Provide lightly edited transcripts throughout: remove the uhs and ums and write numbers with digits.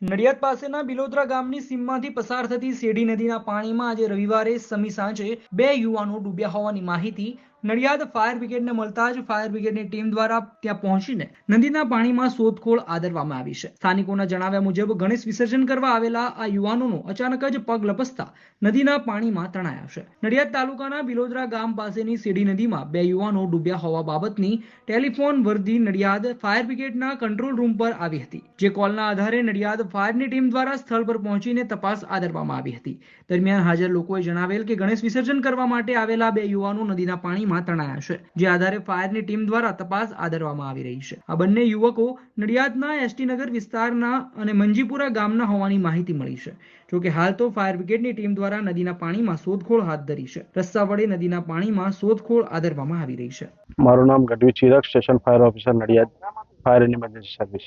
નડિયાદ પાસેના બિલોદરા ગામની સીમમાંથી પસાર થતી શેરડી નદીના પાણીમાં આજે રવિવારે સમી સાંજે બે યુવાનો ડૂબ્યા હોવાની માહિતી નડિયાદ ફાયર બ્રિગેડને મળતા જ ફાયર બ્રિગેડની ટીમ દ્વારા ત્યાં પહોંચીને નદીના પાણીમાં શોધખોળ આદરવામાં આવી છે। સ્થાનિકોના જણાવ્યા મુજબ ગણેશ વિસર્જન કરવા આવેલા આ યુવાનોનો અચાનક જ પગ લપસતા નદીના પાણીમાં તણાયા છે। નડિયાદ તાલુકાના બિલોદરા ગામ પાસેની શેરડી નદીમાં બે યુવાનો ડૂબ્યા હોવા બાબતની ટેલિફોન વર્દી નડિયાદ ફાયર બ્રિગેડના કંટ્રોલ રૂમ પર આવી હતી, જે કોલના આધારે નડિયાદ ફાયરની ટીમ દ્વારા સ્થળ પર પહોંચીને તપાસ આદરવામાં આવી હતી। દરમિયાન હાજર લોકોએ જણાવેલ કે ગણેશ વિસર્જન કરવા માટે આવેલા બે યુવાનો નદીના પાણીમાં તણાયા છે, જે આધારે ફાયરની ટીમ દ્વારા તપાસ આદરવામાં આવી રહી છે। આ બંને યુવકો નડિયાદના એસટી નગર વિસ્તારના અને મંજીપુરા ગામના હોવાની માહિતી મળી છે। જોકે હાલ તો ફાયર બ્રિગેડની ટીમ દ્વારા નદીના પાણીમાં શોધખોળ હાથ ધરી છે। રસ્તા વડે નદીના પાણીમાં શોધખોળ આદરવામાં આવી રહી છે। મારું નામ Gadhvi Chirag, station fire officer Nadiad, fire and emergency service.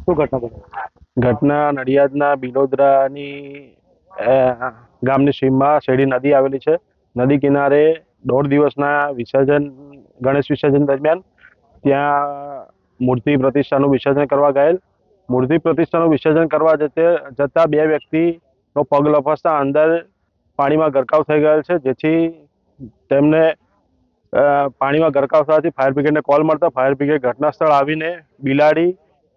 શું ઘટના બની? ઘટના નડિયાદના બિલોદરાની ગામની સીમમાં શેરડી નદી આવેલી છે। નદી કિનારે 1.5 દિવસના ગણેશ વિસર્જન દરમિયાન ત્યાં મૂર્તિ પ્રતિષ્ઠાનું વિસર્જન કરવા ગયેલ। મૂર્તિ પ્રતિષ્ઠાનું વિસર્જન કરવા જતા બે વ્યક્તિનો પગ લપસતા અંદર પાણીમાં ગરકાવ થઈ ગયેલ છે, જેથી તેમને પાણીમાં ગરકાવ થવાથી ફાયર બ્રિગેડને કોલ મળતા ફાયર બ્રિગેડ ઘટના સ્થળ આવીને બિલાડી,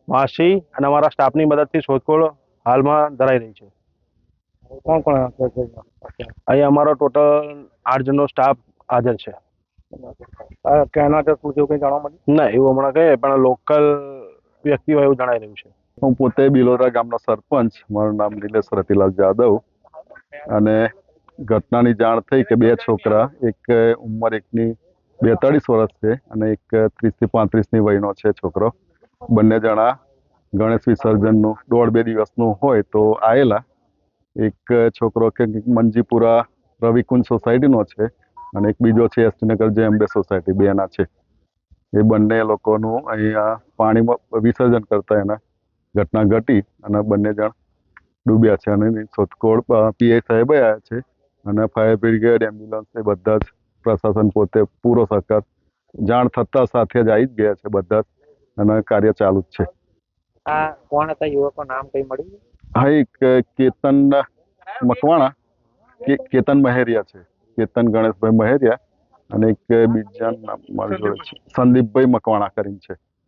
વાંસી અને અમારા સ્ટાફની મદદથી શોધખોળ હાલમાં ધરાઈ રહી છે। કોણ કોણ અહીં અમારો ટોટલ 8 જણનો સ્ટાફ હાજર છે। ક્યાંના છે, શું જેવું કંઈ જાણવા મળ્યું? ના, એવું હમણાં કહીએ પણ લોકલ વ્યક્તિ હોય એવું જણાઈ રહ્યું છે। હું પોતે બિલોદરા ગામનો સરપંચ, મારું નામ નિલેશ રતિલાલ જાદવ, અને ઘટનાની જાણ થઈ કે બે છોકરા, એક ઉંમર એકની 42 વર્ષ છે અને એક 30 થી 35ની વયનો છે છોકરો, બંને જણા ગણેશ વિસર્જનનું 1.5-2 દિવસનું હોય તો આવેલા। એક છોકરો કે મંજીપુરા રવિકુંજ સોસાયટીનો છે અને એક બીજો છે એસટી નગર જેએમબે સોસાયટી, બેના છે। એ બંને લોકોનું અહીંયા પાણીમાં વિસર્જન કરતા એના ઘટના ઘટી અને બંને જણ ડૂબ્યા છે અને શોધખોળ પીઆઈ સાહેબ આવ્યા છે અને ફાયર બ્રિગેડ, એમ્બ્યુલન્સ એ બધા જ પ્રશાસન પોતે પૂરો સહકાર જાણ થતા સાથે જ આવી જ ગયા છે બધા જ, અને કાર્ય ચાલુ જ છે। આ કોણ હતા યુવકો, નામ કઈ મળ્યું? હા, એક કેતન મકવાણા, કેતન મહેરિયા છે, કેતન ગણેશભાઈ મહેરિયા, અને એક બીજા નામ મારી જોડે છે સંદીપભાઈ મકવાણા કરીને છે।